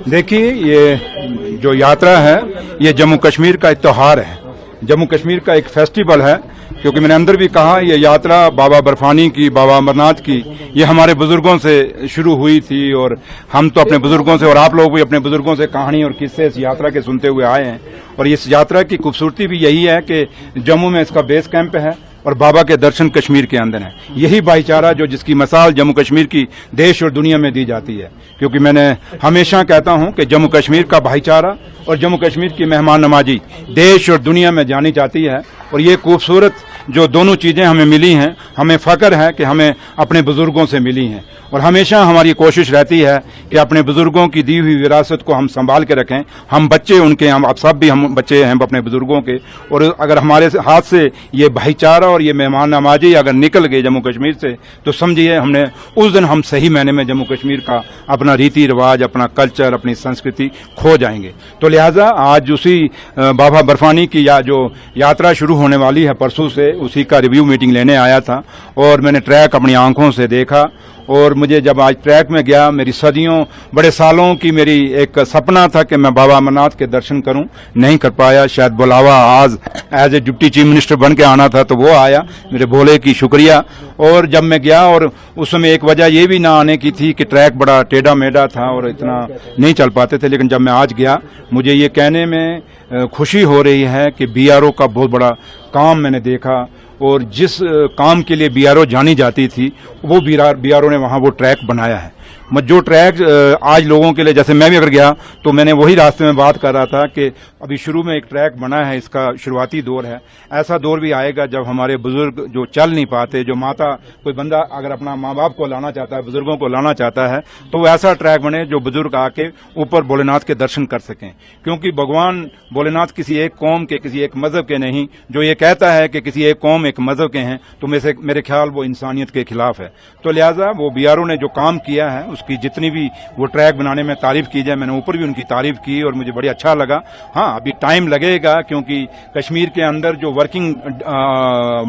देखिए, ये जो यात्रा है ये जम्मू कश्मीर का एक त्योहार है, जम्मू कश्मीर का एक फेस्टिवल है। क्योंकि मैंने अंदर भी कहा, ये यात्रा बाबा बर्फानी की, बाबा अमरनाथ की, ये हमारे बुजुर्गों से शुरू हुई थी और हम तो अपने बुजुर्गों से और आप लोग भी अपने बुजुर्गों से कहानी और किस्से इस यात्रा के सुनते हुए आए हैं। और इस यात्रा की खूबसूरती भी यही है कि जम्मू में इसका बेस कैंप है और बाबा के दर्शन कश्मीर के अंदर हैं। यही भाईचारा जो जिसकी मिसाल जम्मू कश्मीर की देश और दुनिया में दी जाती है। क्योंकि मैंने हमेशा कहता हूं कि जम्मू कश्मीर का भाईचारा और जम्मू कश्मीर की मेहमान नवाजी देश और दुनिया में जानी जाती है। और ये खूबसूरत जो दोनों चीजें हमें मिली हैं, हमें फख्र है कि हमें अपने बुजुर्गों से मिली हैं। और हमेशा हमारी कोशिश रहती है कि अपने बुजुर्गों की दी हुई विरासत को हम संभाल के रखें। हम बच्चे उनके, हम आप सब भी हम बच्चे हैं अपने बुजुर्गों के। और अगर हमारे हाथ से ये भाईचारा और ये मेहमान नवाजी अगर निकल गए जम्मू कश्मीर से, तो समझिए हमने उस दिन हम सही मायने में जम्मू कश्मीर का अपना रीति रिवाज, अपना कल्चर, अपनी संस्कृति खो जाएंगे। तो लिहाजा आज उसी बाबा बर्फानी की जो यात्रा शुरू होने वाली है परसों से, उसी का रिव्यू मीटिंग लेने आया था और मैंने ट्रैक अपनी आंखों से देखा। और मुझे जब आज ट्रैक में गया, मेरी सदियों बड़े सालों की मेरी एक सपना था कि मैं बाबा अमरनाथ के दर्शन करूं, नहीं कर पाया। शायद बुलावा आज as a deputy chief minister बन के आना था तो वो आया, मेरे भोले की शुक्रिया। और जब मैं गया, और उस समय एक वजह ये भी ना आने की थी कि ट्रैक बड़ा टेढ़ा मेढ़ा था और इतना नहीं चल पाते थे। लेकिन जब मैं आज गया, मुझे ये कहने में खुशी हो रही है कि बीआरओ का बहुत बड़ा काम मैंने देखा। और जिस काम के लिए बीआरओ जानी जाती थी, वो बीआरओ ने वहां वो ट्रैक बनाया है। जो ट्रैक आज लोगों के लिए, जैसे मैं भी अगर गया तो मैंने वही रास्ते में बात कर रहा था कि अभी शुरू में एक ट्रैक बना है, इसका शुरुआती दौर है। ऐसा दौर भी आएगा जब हमारे बुजुर्ग जो चल नहीं पाते, जो माता, कोई बंदा अगर अपना माँ बाप को लाना चाहता है, बुजुर्गों को लाना चाहता है, तो ऐसा ट्रैक बने जो बुजुर्ग आके ऊपर भोलेनाथ के दर्शन कर सकें। क्योंकि भगवान भोलेनाथ किसी एक कौम के, किसी एक मजहब के नहीं। जो ये कहता है कि किसी एक कौम एक मजहब के हैं, तो मेरे ख्याल वो इंसानियत के खिलाफ है। तो लिहाजा वो बीआरओ ने जो काम किया है, उसकी जितनी भी वो ट्रैक बनाने में तारीफ की जाए, मैंने ऊपर भी उनकी तारीफ की और मुझे बड़ी अच्छा लगा। हाँ, अभी टाइम लगेगा क्योंकि कश्मीर के अंदर जो वर्किंग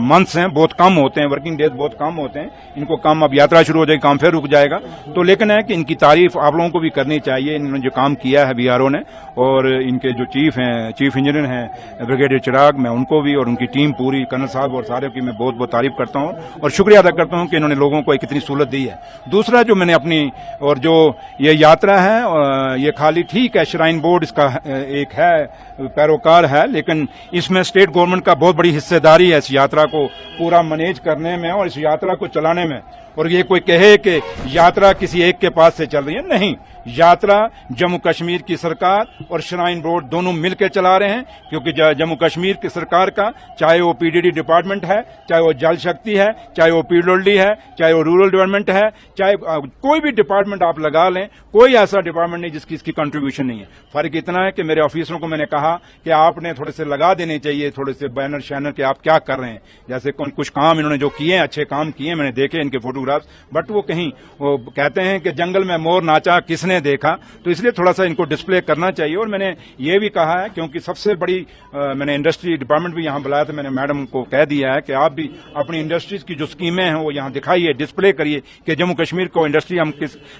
मंथ्स हैं बहुत कम होते हैं, वर्किंग डेज बहुत कम होते हैं। इनको काम, अब यात्रा शुरू हो जाएगी, काम फिर रुक जाएगा। तो लेकिन है कि इनकी तारीफ आप लोगों को भी करनी चाहिए, इन्होंने जो काम किया है बीआरओ ने। और इनके जो चीफ इंजीनियर हैं ब्रिगेडियर चिराग, मैं उनको भी और उनकी टीम पूरी, कर्नल साहब और सारे की मैं बहुत बहुत तारीफ करता हूँ और शुक्रिया अदा करता हूँ कि इन्होंने लोगों को एक इतनी सहूलत दी है। दूसरा जो मैंने अपनी, और जो ये यात्रा है, ये खाली ठीक है श्राइन बोर्ड इसका एक है, पैरोकार है, लेकिन इसमें स्टेट गवर्नमेंट का बहुत बड़ी हिस्सेदारी है इस यात्रा को पूरा मैनेज करने में और इस यात्रा को चलाने में। और ये कोई कहे कि यात्रा किसी एक के पास से चल रही है, नहीं, यात्रा जम्मू कश्मीर की सरकार और श्राइन बोर्ड दोनों मिलकर चला रहे हैं। क्योंकि जम्मू कश्मीर की सरकार का, चाहे वो पीडीडी डिपार्टमेंट है, चाहे वो जल शक्ति है, चाहे वो पीडब्ल्यूडी है, चाहे वो रूरल डेवलपमेंट है, चाहे कोई भी डिपार्टमेंट आप लगा लें, कोई ऐसा डिपार्टमेंट नहीं जिसकी इसकी कंट्रीब्यूशन नहीं है। फर्क इतना है कि मेरे ऑफिसरों को मैंने कहा कि आपने थोड़े से लगा देने चाहिए, थोड़े से बैनर शैनर के आप क्या कर रहे हैं। जैसे कुछ काम इन्होंने जो किए हैं, अच्छे काम किए, मैंने देखे इनके फोटोग्राफ्स, बट वो कहीं वो कहते हैं कि जंगल में मोर नाचा किसने देखा, तो इसलिए थोड़ा सा इनको डिस्प्ले करना चाहिए। और मैंने ये भी कहा है, क्योंकि सबसे बड़ी मैंने इंडस्ट्री डिपार्टमेंट भी यहां बुलाया था, मैंने मैडम को कह दिया है कि आप भी अपनी इंडस्ट्रीज की जो स्कीमें हैं वो यहां दिखाइए, डिस्प्ले करिए कि जम्मू कश्मीर को इंडस्ट्री हम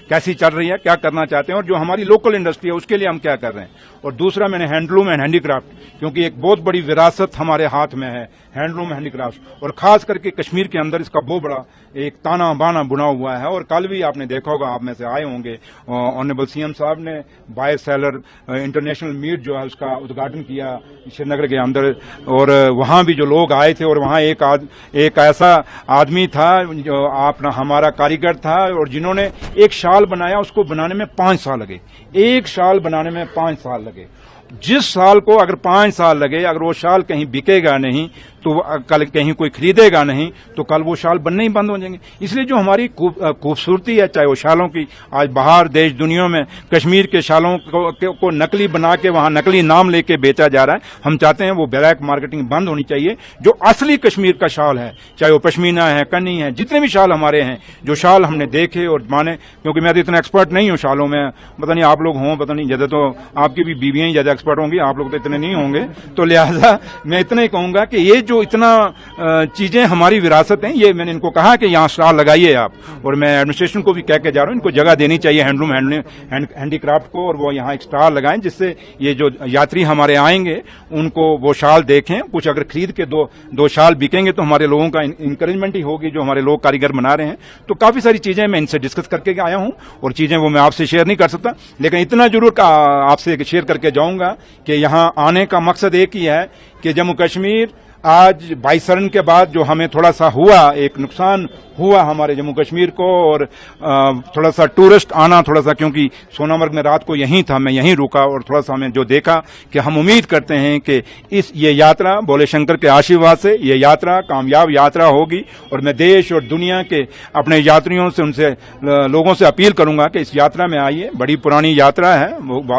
कैसी चल रही है, क्या करना चाहते हैं और जो हमारी लोकल इंडस्ट्री है उसके लिए हम क्या कर रहे हैं। और दूसरा मैंने हैंडलूम एंड हैंडीक्राफ्ट, क्योंकि एक बहुत बड़ी विरासत हमारे हाथ में है हैंडलूम हैंडीक्राफ्ट, और खास करके कश्मीर के अंदर इसका बहुत बड़ा एक ताना बाना बुना हुआ है। और कल भी आपने देखा होगा, आप में से आए होंगे, ऑनरेबल सीएम साहब ने बाय सेलर इंटरनेशनल मीट जो है उसका उद्घाटन किया श्रीनगर के अंदर। और वहां भी जो लोग आए थे, और वहां एक ऐसा आदमी था जो हमारा कारीगर था, और जिन्होंने एक शाल बनाया, उसको बनाने में 5 साल लगे। एक शाल बनाने में 5 साल लगे। जिस साल को अगर 5 साल लगे, अगर वो शाल कहीं बिकेगा नहीं, तो कल कहीं कोई खरीदेगा नहीं, तो कल वो शाल बनने ही बंद हो जाएंगे। इसलिए जो हमारी खूबसूरती है, चाहे वो शालों की, आज बाहर देश दुनिया में कश्मीर के शालों को नकली बना के वहां नकली नाम लेके बेचा जा रहा है। हम चाहते हैं वो ब्लैक मार्केटिंग बंद होनी चाहिए। जो असली कश्मीर का शाल है, चाहे वो पश्मीना है, कनी है, जितने भी शाल हमारे हैं, जो शाल हमने देखे और माने, क्योंकि मैं तो इतना एक्सपर्ट नहीं हूं शालों में, पता नहीं आप लोग हों, पता नहीं, ज्यादा तो आपकी भी बीवियां ही ज्यादा एक्सपर्ट होंगी, आप लोग तो इतने नहीं होंगे। तो लिहाजा मैं इतना ही कहूंगा कि ये जो इतना चीजें हमारी विरासत हैं, ये मैंने इनको कहा कि यहाँ स्टॉल लगाइए आप, और मैं एडमिनिस्ट्रेशन को भी कह के जा रहा हूँ, इनको जगह देनी चाहिए हैंडलूम हैंडीक्राफ्ट को, और वो यहाँ एक स्टॉल लगाएं जिससे ये जो यात्री हमारे आएंगे उनको वो शाल देखें। कुछ अगर खरीद के दो शाल बिकेंगे तो हमारे लोगों का इंकरेजमेंट ही होगी, जो हमारे लोग कारीगर बना रहे हैं। तो काफी सारी चीजें मैं इनसे डिस्कस करके आया हूँ, और चीजें वो मैं आपसे शेयर नहीं कर सकता, लेकिन इतना जरूर आपसे शेयर करके जाऊंगा कि यहाँ आने का मकसद एक ही है कि जम्मू कश्मीर आज 22 सरन के बाद जो हमें थोड़ा सा हुआ, एक नुकसान हुआ हमारे जम्मू कश्मीर को, और थोड़ा सा टूरिस्ट आना, थोड़ा सा, क्योंकि सोनामर्ग में रात को यहीं था, मैं यहीं रुका, और थोड़ा सा हमें जो देखा कि हम उम्मीद करते हैं कि ये यात्रा भोले शंकर के आशीर्वाद से ये यात्रा कामयाब यात्रा होगी। और मैं देश और दुनिया के अपने यात्रियों से, उनसे लोगों से अपील करूंगा कि इस यात्रा में आइए, बड़ी पुरानी यात्रा है,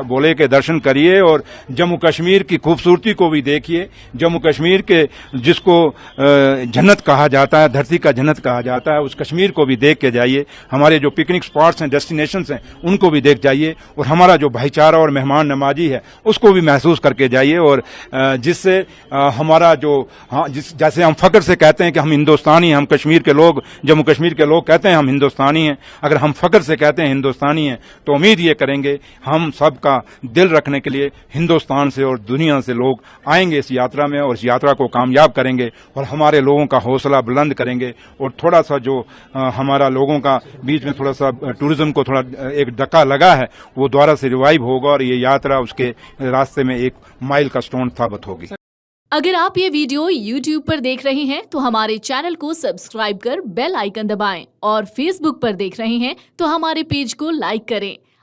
भोले के दर्शन करिए और जम्मू कश्मीर की खूबसूरती को भी देखिए। जम्मू कश्मीर के जिसको जन्नत कहा जाता है, धरती का जन्नत कहा जाता है, उस कश्मीर को भी देख के जाइए। हमारे जो पिकनिक स्पॉट्स हैं, डेस्टिनेशंस हैं, उनको भी देख जाइए, और हमारा जो भाईचारा और मेहमान नवाजी है उसको भी महसूस करके जाइए। और जिससे हमारा जो जैसे हम फख्र से कहते हैं कि हम हिंदुस्तानी हैं, हम कश्मीर के लोग, जम्मू कश्मीर के लोग कहते हैं हम हिंदुस्तानी हैं। अगर हम फख्र से कहते हैं हिंदुस्तानी हैं तो उम्मीद ये करेंगे हम सबका दिल रखने के लिए हिंदुस्तान से और दुनिया से लोग आएंगे इस यात्रा में, और इस यात्रा को कामयाब करेंगे और हमारे लोगों का हौसला बुलंद करेंगे। और थोड़ा सा जो हमारा लोगों का बीच में थोड़ा सा टूरिज्म को थोड़ा एक धक्का लगा है, वो दोबारा से रिवाइव होगा, और ये यात्रा उसके रास्ते में एक माइल का स्टोन साबित होगी। अगर आप ये वीडियो YouTube पर देख रहे हैं तो हमारे चैनल को सब्सक्राइब कर बेल आइकन दबाएं, और Facebook पर देख रहे हैं तो हमारे पेज को लाइक करें।